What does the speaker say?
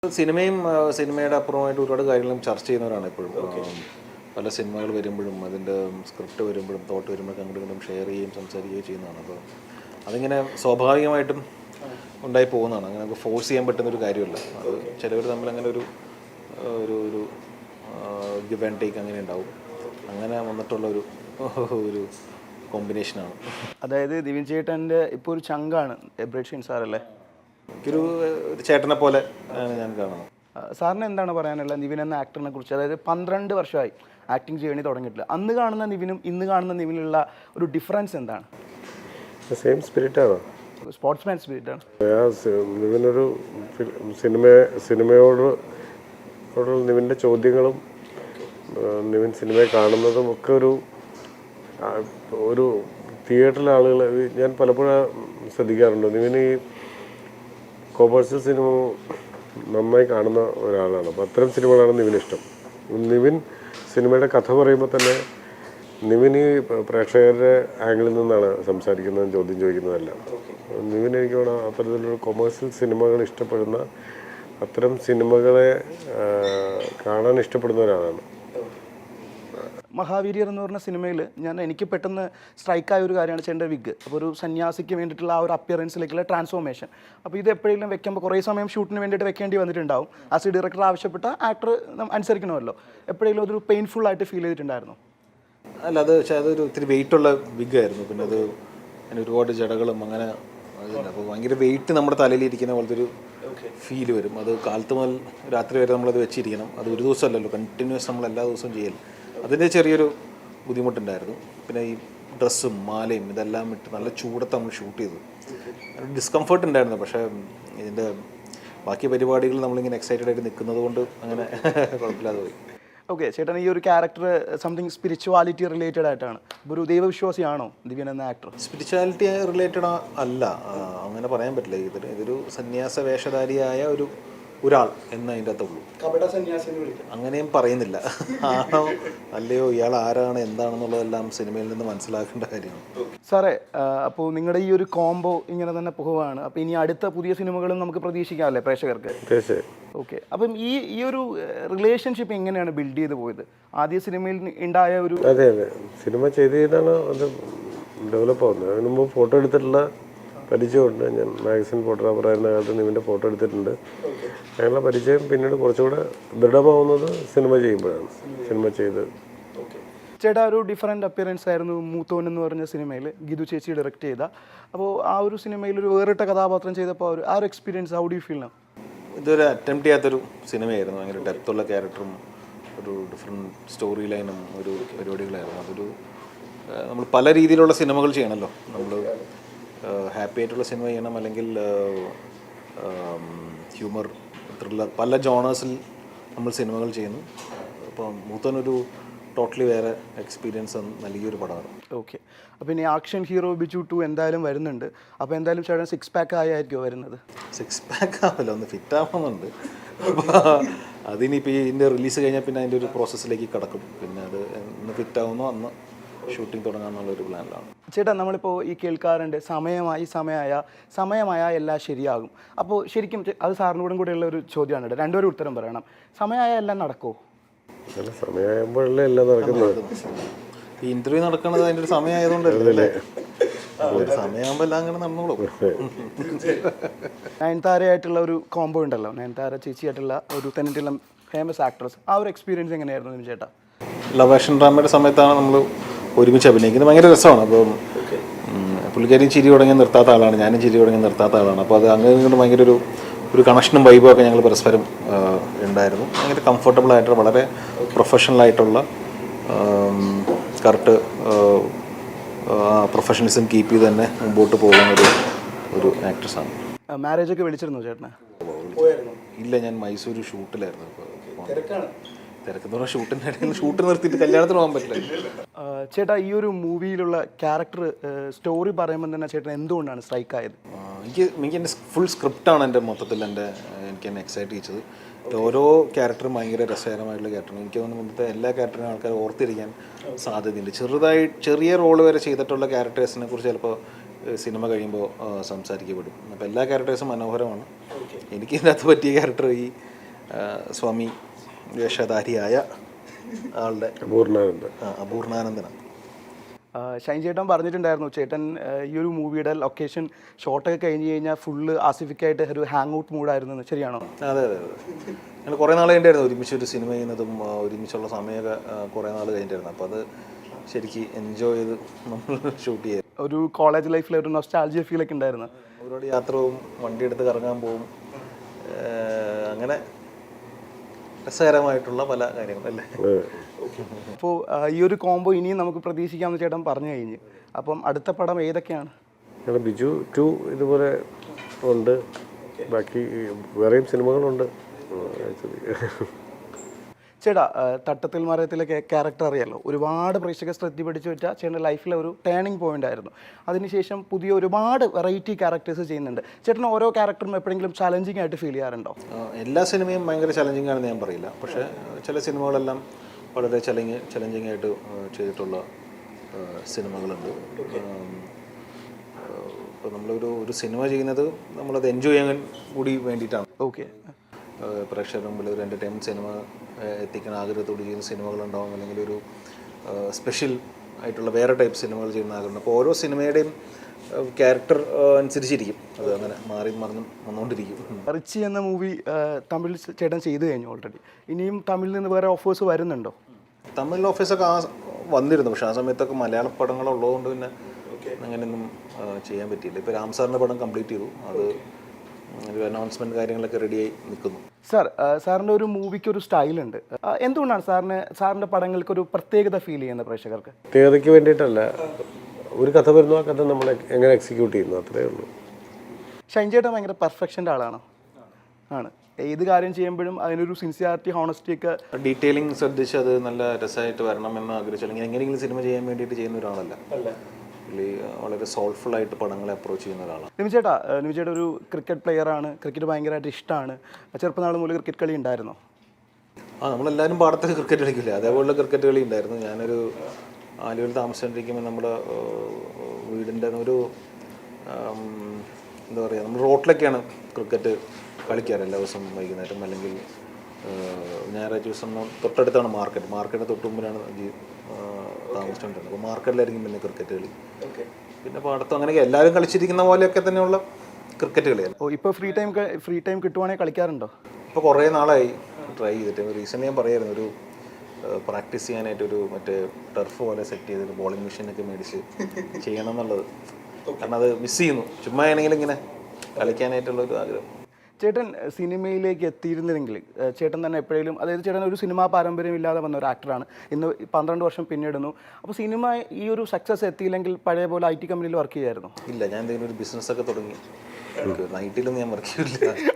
സിനിമയും സിനിമയുടെ അപ്പുറമായിട്ട് ഒരുപാട് കാര്യങ്ങളും ചർച്ച ചെയ്യുന്നവരാണ് എപ്പോഴും. പല സിനിമകൾ വരുമ്പോഴും അതിൻ്റെ സ്ക്രിപ്റ്റ് വരുമ്പോഴും തോട്ട് വരുമ്പോഴൊക്കെ അങ്ങോട്ടും ഇങ്ങോട്ടും ഷെയർ ചെയ്യുകയും സംസാരിക്കുകയും ചെയ്യുന്നതാണ്. അപ്പോൾ അതിങ്ങനെ സ്വാഭാവികമായിട്ടും ഉണ്ടായി പോകുന്നതാണ്. അങ്ങനെ നമുക്ക് ഫോഴ്സ് ചെയ്യാൻ പറ്റുന്നൊരു കാര്യമല്ല. അത് ചിലവർ തമ്മിൽ അങ്ങനെ ഒരു ഒരു ഒരു ഗിവ് ആൻഡ് ടേക്ക് അങ്ങനെ ഉണ്ടാവും. അങ്ങനെ വന്നിട്ടുള്ള ഒരു കോമ്പിനേഷനാണ്. അതായത് ദിവിൻ ചേട്ടൻ്റെ ഇപ്പോൾ ഒരു ചങ്കാണ് എബ്രേഷൻ സാറല്ലേ? എനിക്കൊരു ചേട്ടനെ പോലെ ആണ് ഞാൻ കാണുന്നത്. സാറിന് എന്താണ് പറയാനുള്ളത് നിവിൻ എന്ന ആക്ടറിനെ കുറിച്ച്? അതായത് 12 വർഷമായി ആക്ടിങ് ജേണി തുടങ്ങിയിട്ടില്ല. അന്ന് കാണുന്ന നിവിനും ഇന്ന് കാണുന്ന നിവിനുള്ള ഒരു ഡിഫറൻസ് എന്താണ്? Same സ്പിരിറ്റാണ്, sportsman സ്പിരിറ്റാണ്. നിവിനൊരു സിനിമയോടുള്ള നിവിൻ്റെ ചോദ്യങ്ങളും നിവിൻ സിനിമയെ കാണുന്നതും ഒക്കെ ഒരു തിയേറ്ററിലെ ആളുകൾ ഞാൻ പലപ്പോഴും ശ്രദ്ധിക്കാറുണ്ട്. നിവിന് ഈ കൊമേഴ്സ്യൽ സിനിമ നന്നായി കാണുന്ന ഒരാളാണ്. അപ്പോൾ അത്തരം സിനിമകളാണ് നിവിനിഷ്ടം. നിവിൻ സിനിമയുടെ കഥ പറയുമ്പോൾ തന്നെ നിവിൻ ഈ പ്രേക്ഷകരുടെ ആംഗിളിൽ നിന്നാണ് സംസാരിക്കുന്നതും ചോദ്യം ചോദിക്കുന്നതല്ല. നിവിൻ എനിക്ക് തോന്നുന്നു അത്തരത്തിലൊരു കൊമേഴ്സ്യൽ സിനിമകൾ ഇഷ്ടപ്പെടുന്ന, അത്തരം സിനിമകളെ കാണാൻ ഇഷ്ടപ്പെടുന്ന ഒരാളാണ്. മഹാവീര്യർ എന്ന് പറഞ്ഞ സിനിമയിൽ എനിക്ക് പെട്ടെന്ന് സ്ട്രൈക്കായ ഒരു കാര്യമാണ് ചേട്ടൻ്റെ വിഗ്. അപ്പോൾ ഒരു സന്യാസിക്ക് വേണ്ടിയിട്ടുള്ള ആ ഒരു അപ്പിയറൻസിലേക്കുള്ള ട്രാൻസ്ഫോർമേഷൻ. അപ്പോൾ ഇത് എപ്പോഴെങ്കിലും വെക്കുമ്പോൾ കുറേ സമയം ഷൂട്ടിന് വേണ്ടിയിട്ട് വെക്കേണ്ടി വന്നിട്ടുണ്ടാവും. ആസ് എ ഡയറക്ടർ ആവശ്യപ്പെട്ട ആക്ടർ അനുസരിക്കണമല്ലോ. എപ്പോഴെങ്കിലും അതൊരു പെയിൻഫുൾ ആയിട്ട് ഫീൽ ചെയ്തിട്ടുണ്ടായിരുന്നു? അല്ല, അതൊരു ഇത്തിരി വെയിറ്റുള്ള വിഗായിരുന്നു. പിന്നെ അത് അതിന് ഒരുപാട് ജടകളും അങ്ങനെ അതില്ല. അപ്പോൾ ഭയങ്കര വെയിറ്റ് നമ്മുടെ തലയിലിരിക്കുന്ന പോലത്തെ ഒരു ഫീല് വരും. അത് കാലത്ത് മുതൽ രാത്രി വരെ നമ്മളത് വെച്ചിരിക്കണം. അത് ഒരു ദിവസമല്ലല്ലോ, കണ്ടിന്യൂസ് നമ്മൾ എല്ലാ ദിവസവും ചെയ്യൽ. അതിൻ്റെ ചെറിയൊരു ബുദ്ധിമുട്ടുണ്ടായിരുന്നു. പിന്നെ ഈ ഡ്രസ്സും മാലയും ഇതെല്ലാം ഇട്ട് നല്ല ചൂടത്ത് നമ്മൾ ഷൂട്ട് ചെയ്തു. ഡിസ്കംഫർട്ട് ഉണ്ടായിരുന്നു. പക്ഷേ ഇതിൻ്റെ ബാക്കി പരിപാടികൾ നമ്മളിങ്ങനെ എക്സൈറ്റഡ് ആയിട്ട് നിൽക്കുന്നത് കൊണ്ട് അങ്ങനെ കുഴപ്പമില്ലാതെ പോയി. ഓക്കെ, ചേട്ടൻ ഈ ഒരു ക്യാരക്ടർ സംതിങ് സ്പിരിച്വാലിറ്റി റിലേറ്റഡ് ആയിട്ടാണ്. ഒരു ദൈവവിശ്വാസിയാണോ ദിവ്യൻ എന്ന ആക്ടർ? സ്പിരിച്വാലിറ്റി റിലേറ്റഡ് അല്ല, അങ്ങനെ പറയാൻ പറ്റില്ല. ഇതൊരു സന്യാസ വേഷധാരിയായ ഒരാൾ എന്നതിൻ്റെ അകത്തുള്ളൂ. അങ്ങനെയും പറയുന്നില്ല. ആണോ അല്ലയോ, ഇയാൾ ആരാണ് എന്താണെന്നുള്ളതെല്ലാം സിനിമയിൽ നിന്ന് മനസ്സിലാക്കേണ്ട കാര്യമാണ്. സാറേ, അപ്പോൾ നിങ്ങളുടെ ഈ ഒരു കോംബോ ഇങ്ങനെ തന്നെ പോവുകയാണ്. അപ്പോൾ ഇനി അടുത്ത പുതിയ സിനിമകളും നമുക്ക് പ്രതീക്ഷിക്കാമല്ലേ പ്രേക്ഷകർക്ക്? ഓക്കെ, അപ്പം ഈ ഒരു റിലേഷൻഷിപ്പ് എങ്ങനെയാണ് ബിൽഡ് ചെയ്ത് പോയത്? ആദ്യ സിനിമയിൽ ഉണ്ടായ ഒരു അതെ സിനിമ ചെയ്താണ് അത് ഡെവലപ്പ് ആവുന്നത്. അതിന് മുമ്പ് ഫോട്ടോ എടുത്തിട്ടുള്ള പരിചയമുണ്ട്. ഞാൻ മാഗസിൻ ഫോട്ടോഗ്രാഫറായിരുന്ന കാലത്ത് നിവിൻ്റെ ഫോട്ടോ എടുത്തിട്ടുണ്ട്. ഞങ്ങളുടെ പരിചയം പിന്നീട് കുറച്ചുകൂടെ ദൃഢമാവുന്നത് സിനിമ ചെയ്യുമ്പോഴാണ്. സിനിമ ചെയ്ത് ചേട്ടാ ഒരു ഡിഫറെൻറ്റ് അപ്പിയറൻസ് ആയിരുന്നു മൂത്തോൻ എന്ന് പറഞ്ഞ സിനിമയിൽ ഗിതു ചേച്ചി ഡയറക്റ്റ് ചെയ്ത. അപ്പോൾ ആ ഒരു സിനിമയിൽ ഒരു വേറിട്ട കഥാപാത്രം ചെയ്തപ്പോൾ ആ ഒരു experience how do you feel now? ഇതൊരു അറ്റംപ്റ്റ് ചെയ്യാത്തൊരു സിനിമയായിരുന്നു. ഭയങ്കര ഡെപ്തുള്ള ക്യാരക്ടറും ഒരു ഡിഫറെൻറ്റ് സ്റ്റോറി ലൈനും ഒരു പരിപാടികളായിരുന്നു. നമ്മൾ പല രീതിയിലുള്ള സിനിമകൾ ചെയ്യണമല്ലോ. നമ്മൾ ഹാപ്പി ആയിട്ടുള്ള സിനിമ ചെയ്യണം, അല്ലെങ്കിൽ ഹ്യൂമർ, ത്രില്ലർ, പല ജോണേഴ്സിൽ നമ്മൾ സിനിമകൾ ചെയ്യുന്നു. അപ്പോൾ മൂത്തോനൊരു ടോട്ടലി വേറെ എക്സ്പീരിയൻസ് നൽകിയൊരു പടമാണ്. ഓക്കെ, അപ്പോൾ ഇനി ആക്ഷൻ ഹീറോ ബിജു 2 എന്തായാലും വരുന്നുണ്ട്. അപ്പോൾ എന്തായാലും ചേട്ടൻ 6 പാക്ക് ആയിരിക്കുമോ വരുന്നത്? 6 പാക്ക് ആവില്ല, ഒന്ന് ഫിറ്റ് ആവുന്നുണ്ട്. അപ്പോൾ അതിനിപ്പോൾ ഇതിൻ്റെ റിലീസ് കഴിഞ്ഞാൽ പിന്നെ അതിൻ്റെ ഒരു പ്രോസസ്സിലേക്ക് കിടക്കും. പിന്നെ അത് എന്ന് ഫിറ്റ് ആവുന്നോ അന്ന് ഷൂട്ടിംഗ് തുടങ്ങാമെന്നുള്ളൊരു പ്ലാനിലാണ്. ചേട്ടാ, നമ്മളിപ്പോൾ ഈ കേൾക്കാറുണ്ട് സമയമായ എല്ലാം ശരിയാകും. അപ്പോൾ ശരിക്കും അത് സാറിനോടും കൂടെയുള്ള ഒരു ചോദ്യമാണ്. രണ്ടുപേരും ഉത്തരം പറയണം. സമയമായ എല്ലാം നടക്കുമോ? സമയമാകുമ്പോഴല്ലേ എല്ലാം നടക്കുന്നത്. ഈ ഇൻ്റർവ്യൂ നടക്കുന്നത് അതിൻ്റെ ഒരു സമയമായതുകൊണ്ടല്ലേ? സമയമാകുമ്പോൾ എല്ലാം അങ്ങനെ നടന്നോളൂ. നയൻതാരയായിട്ടുള്ള ഒരു കോംബോ ഉണ്ടല്ലോ, നയൻതാര ചേച്ചിയായിട്ടുള്ള ഒരു തന്നിട്ടുള്ള ഫേമസ് ആക്ട്രസ്. ആ ഒരു എക്സ്പീരിയൻസ് എങ്ങനെയായിരുന്നു ചേട്ടാ? ലവ് ആക്ഷൻ ഡ്രാമയുടെ സമയത്താണ് നമ്മൾ ഒരുമിച്ച് അഭിനയിക്കുന്നത്. ഭയങ്കര രസമാണ്. അപ്പം പുള്ളിക്കാരിയും ചിരി തുടങ്ങി നിർത്താത്ത ആളാണ്, ഞാനും ചിരി തുടങ്ങി നിർത്താത്ത ആളാണ്. അപ്പോൾ അത് അങ്ങനെ ഇങ്ങോട്ട് ഭയങ്കര ഒരു കണക്ഷനും വൈബും ഒക്കെ ഞങ്ങൾ പരസ്പരം ഉണ്ടായിരുന്നു. ഭയങ്കര കംഫർട്ടബിൾ ആയിട്ടുള്ള, വളരെ പ്രൊഫഷണലായിട്ടുള്ള, കറക്റ്റ് പ്രൊഫഷണലിസം കീപ്പ് ചെയ്ത് തന്നെ മുമ്പോട്ട് പോകുന്ന ഒരു ആക്ട്രസ്സാണ്. മാരേജ് ഒക്കെ വിളിച്ചിരുന്നു ചേട്ടനെ? ഇല്ല, ഞാൻ മൈസൂർ ഷൂട്ടിലായിരുന്നു. തിരക്കെന്ന് പറഞ്ഞാൽ ഷൂട്ട് നിർത്തിയിട്ട് കല്യാണത്തിന് പോകാൻ പറ്റില്ല. ചേട്ടാ, ഈ ഒരു മൂവിയിലുള്ള ക്യാരക്ടർ സ്റ്റോറി പറയുമ്പോൾ തന്നെ ചേട്ടൻ എന്തുകൊണ്ടാണ് സ്ട്രൈക്ക് ആയത്? എനിക്ക് എൻ്റെ ഫുൾ സ്ക്രിപ്റ്റാണ് മൊത്തത്തിൽ എനിക്ക് എന്നെ എക്സൈറ്റ് ചെയ്യിച്ചത്. ഓരോ ക്യാരക്ടറും ഭയങ്കര രസകരമായിട്ടുള്ള ക്യാരക്ടറാണ്. എനിക്ക് തോന്നുന്നു മുമ്പത്തെ എല്ലാ ക്യാരക്ടറിനും ആൾക്കാർ ഓർത്തിരിക്കാൻ സാധ്യതയുണ്ട്. ചെറിയ റോള് വരെ ചെയ്തിട്ടുള്ള ക്യാരക്ടേഴ്സിനെ കുറിച്ച് ചിലപ്പോൾ സിനിമ കഴിയുമ്പോൾ സംസാരിക്കപ്പെടും. അപ്പോൾ എല്ലാ ക്യാരക്ടേഴ്സും മനോഹരമാണ്. എനിക്ക് ഇതിനകത്ത് പറ്റിയ ക്യാരക്ടർ ഈ സ്വാമി വേഷധാരിയായ ആളുടെ പൂർണ്ണാനന്ദ. അപൂർണാനന്ദനാണ്. ഷൈൻ ചേട്ടൻ പറഞ്ഞിട്ടുണ്ടായിരുന്നു ചേട്ടൻ ഈ ഒരു മൂവിയുടെ ലൊക്കേഷൻ ഷോട്ടൊക്കെ കഴിഞ്ഞ് കഴിഞ്ഞാൽ ഫുള്ള് ആസിഫിക്കായിട്ട് ഒരു ഹാങ് ഔട്ട് മൂഡായിരുന്നു, ശരിയാണോ? അതെ അതെ അതെ. ഞങ്ങൾ കുറേ നാൾ കഴിഞ്ഞിട്ടായിരുന്നു ഒരുമിച്ച് ഒരു സിനിമ ചെയ്യുന്നതും ഒരുമിച്ചുള്ള സമയമൊക്കെ കുറേ നാൾ കഴിഞ്ഞിട്ടായിരുന്നു. അപ്പോൾ അത് ശരിക്കും എൻജോയ് ചെയ്ത് നമ്മൾ ഷൂട്ട് ചെയ്തു. ഒരു കോളേജ് ലൈഫിലെ ഒരു നൊസ്റ്റാൾജിയ ഫീലൊക്കെ ഉണ്ടായിരുന്നു. ഒരുപാട് യാത്ര പോവും, വണ്ടി എടുത്ത് കറങ്ങാൻ പോവും, അങ്ങനെ രസകരമായിട്ടുള്ള പല കാര്യങ്ങളല്ലേ. അപ്പോൾ ഈ ഒരു കോംബോ ഇനിയും നമുക്ക് പ്രതീക്ഷിക്കാമെന്ന് ചേട്ടൻ പറഞ്ഞു കഴിഞ്ഞ്. അപ്പം അടുത്ത പടം ഏതൊക്കെയാണ്? ഞങ്ങൾ ബിജു 2 ഇതുപോലെ ഉണ്ട്. ബാക്കി വേറെയും സിനിമകളുണ്ട്. ചേട്ടാ, തട്ടത്തിൽ മറയത്തിലെ ക്യാരക്ടർ അറിയാലോ, ഒരുപാട് പ്രേക്ഷക ശ്രദ്ധ പിടിച്ചു വെച്ചാൽ ചേട്ടൻ്റെ ലൈഫിലെ ഒരു ടേണിംഗ് പോയിന്റ് ആയിരുന്നു. അതിനുശേഷം പുതിയ ഒരുപാട് വെറൈറ്റി ക്യാരക്ടേഴ്സ് ചെയ്യുന്നുണ്ട്. ചേട്ടന് ഓരോ ക്യാരക്ടറും എപ്പോഴെങ്കിലും ചലഞ്ചിങ് ആയിട്ട് ഫീൽ ചെയ്യാറുണ്ടോ? എല്ലാ സിനിമയും ഭയങ്കര ചലഞ്ചിങ് ആണെന്ന് ഞാൻ പറയില്ല. പക്ഷേ ചില സിനിമകളെല്ലാം വളരെ ചലഞ്ചിങ് ആയിട്ട് ചെയ്തിട്ടുള്ള സിനിമകളുണ്ട്. ഇപ്പോൾ നമ്മളൊരു സിനിമ ചെയ്യുന്നത് നമ്മളത് എൻജോയ് ചെയ്യാൻ കൂടി വേണ്ടിയിട്ടാണ്. ഓക്കെ. പ്രേക്ഷകരുടെ മുമ്പിൽ ഒരു എൻ്റർടൈൻമെൻറ്റ് സിനിമ എത്തിക്കാൻ ആഗ്രഹത്തോട് ചെയ്യുന്ന സിനിമകളുണ്ടാവും, അല്ലെങ്കിൽ ഒരു സ്പെഷ്യൽ ആയിട്ടുള്ള വേറെ ടൈപ്പ് സിനിമകൾ ചെയ്യുന്ന ആഗ്രഹമുണ്ട്. അപ്പോൾ ഓരോ സിനിമയുടെയും ക്യാരക്ടർ അനുസരിച്ചിരിക്കും, അത് അങ്ങനെ മാറി മറിഞ്ഞും വന്നുകൊണ്ടിരിക്കും. റിച്ചി എന്ന മൂവി തമിഴിൽ ചേട്ടൻ ചെയ്തു കഴിഞ്ഞു ഓൾറെഡി. ഇനിയും തമിഴിൽ നിന്ന് വേറെ ഓഫേഴ്സ് വരുന്നുണ്ടോ? തമിഴിൽ ഓഫീസൊക്കെ വന്നിരുന്നു, പക്ഷേ ആ സമയത്തൊക്കെ മലയാള പടങ്ങളുള്ളതുകൊണ്ട് പിന്നെ അങ്ങനെയൊന്നും ചെയ്യാൻ പറ്റിയില്ല. ഇപ്പോൾ രാം സാറിൻ്റെ പടം കംപ്ലീറ്റ് ചെയ്തു, അത് ഒരു അനൗൺസ്മെൻറ്റ് കാര്യങ്ങളൊക്കെ റെഡിയായി നിൽക്കുന്നു. സാറിൻ്റെ ഒരു മൂവിക്ക് ഒരു സ്റ്റൈലുണ്ട്. എന്തുകൊണ്ടാണ് സാറിൻ്റെ പടങ്ങൾക്ക് ഒരു പ്രത്യേകത ഫീൽ ചെയ്യുന്നത് പ്രേക്ഷകർക്ക്? പ്രത്യേകതയ്ക്ക് വേണ്ടിയിട്ടല്ല, ഒരു കഥ വരുന്നു, ആ കഥ നമ്മൾ എങ്ങനെ എക്സിക്യൂട്ട് ചെയ്യുന്നു, അത്രയേ ഉള്ളൂ. ഷൈൻ ചേട്ടൻ ഭയങ്കര പെർഫെക്ഷൻ്റെ ആളാണോ? ആണ്. ഏത് കാര്യം ചെയ്യുമ്പോഴും അതിനൊരു സിൻസിയാരിറ്റി, ഹോണസ്റ്റി ഒക്കെ, ഡീറ്റെയിലിംഗ് ശ്രദ്ധിച്ച് അത് നല്ല രസമായിട്ട് വരണമെന്ന് ആഗ്രഹിച്ചു, അല്ലെങ്കിൽ എങ്ങനെയെങ്കിലും സിനിമ ചെയ്യാൻ വേണ്ടിയിട്ട് ചെയ്യുന്ന ഒരാളല്ല. വളരെ സോൾഫുൾ ആയിട്ട് പടങ്ങളെ അപ്രോച്ച് ചെയ്യുന്ന ഒരാളാണ്. നിമിച്ചേട്ട ഒരു ക്രിക്കറ്റ് പ്ലെയറാണ്, ക്രിക്കറ്റ് ഭയങ്കരമായിട്ട് ഇഷ്ടമാണ്. ചെറുപ്പനാൾ മുതൽ ക്രിക്കറ്റ് കളി ഉണ്ടായിരുന്നോ? നമ്മളെല്ലാവരും പാടത്ത് ക്രിക്കറ്റ് കളിക്കില്ല, അതേപോലുള്ള ക്രിക്കറ്റ് കളി ഉണ്ടായിരുന്നു. ഞാനൊരു ആലുവയിൽ താമസിച്ചുകൊണ്ടിരിക്കുമ്പോൾ നമ്മുടെ വീടിൻ്റെ ഒരു എന്താ പറയുക, നമ്മൾ റോട്ടിലൊക്കെയാണ് ക്രിക്കറ്റ് കളിക്കാറ് എല്ലാ ദിവസവും വൈകുന്നേരം, അല്ലെങ്കിൽ ഞായറാഴ്ച ദിവസം തൊട്ടടുത്താണ് മാർക്കറ്റിൻ്റെ തൊട്ട് മുമ്പിലാണ് താമസിച്ചുകൊണ്ടിരുന്നത്. അപ്പോൾ മാർക്കറ്റിലായിരിക്കും പിന്നെ ക്രിക്കറ്റ് കളി, പിന്നെ പാടത്തും അങ്ങനെയൊക്കെ എല്ലാവരും കളിച്ചിരിക്കുന്ന പോലെയൊക്കെ തന്നെയുള്ള ക്രിക്കറ്റ് കളിയാണ്. ഇപ്പോൾ ഫ്രീ ടൈം കിട്ടുവാണെങ്കിൽ കളിക്കാറുണ്ടോ? ഇപ്പോൾ കുറേ നാളായി ട്രൈ ചെയ്തിട്ട്. റീസെൻ്റ് ഞാൻ പറയായിരുന്നു, ഒരു പ്രാക്ടീസ് ചെയ്യാനായിട്ടൊരു മറ്റേ ടർഫ് പോലെ സെറ്റ് ചെയ്തിട്ട് ബോളിംഗ് മെഷീനൊക്കെ മേടിച്ച് ചെയ്യണം എന്നുള്ളത്. കാരണം അത് മിസ് ചെയ്യുന്നു, ചുമ്മാ ആണെങ്കിലും ഇങ്ങനെ കളിക്കാനായിട്ടുള്ളൊരു ആഗ്രഹം. ചേട്ടൻ സിനിമയിലേക്ക് എത്തിയിരുന്നെങ്കിൽ ചേട്ടൻ തന്നെ എപ്പോഴേലും, അതായത് ചേട്ടൻ ഒരു സിനിമാ പാരമ്പര്യം ഇല്ലാതെ വന്ന ഒരു ആക്ടറാണ്, ഇന്ന് 12 വർഷം പിന്നിടുന്നു. അപ്പോൾ സിനിമ ഈ ഒരു സക്സസ് എത്തിയില്ലെങ്കിൽ പഴയ പോലെ IT കമ്പനിയിൽ വർക്ക് ചെയ്യായിരുന്നു? ഇല്ല, ഞാൻ എന്തെങ്കിലും ഒരു ബിസിനസ്സൊക്കെ തുടങ്ങി. നൈറ്റിലൊന്നും ഞാൻ വർക്ക് ചെയ്യില്ല.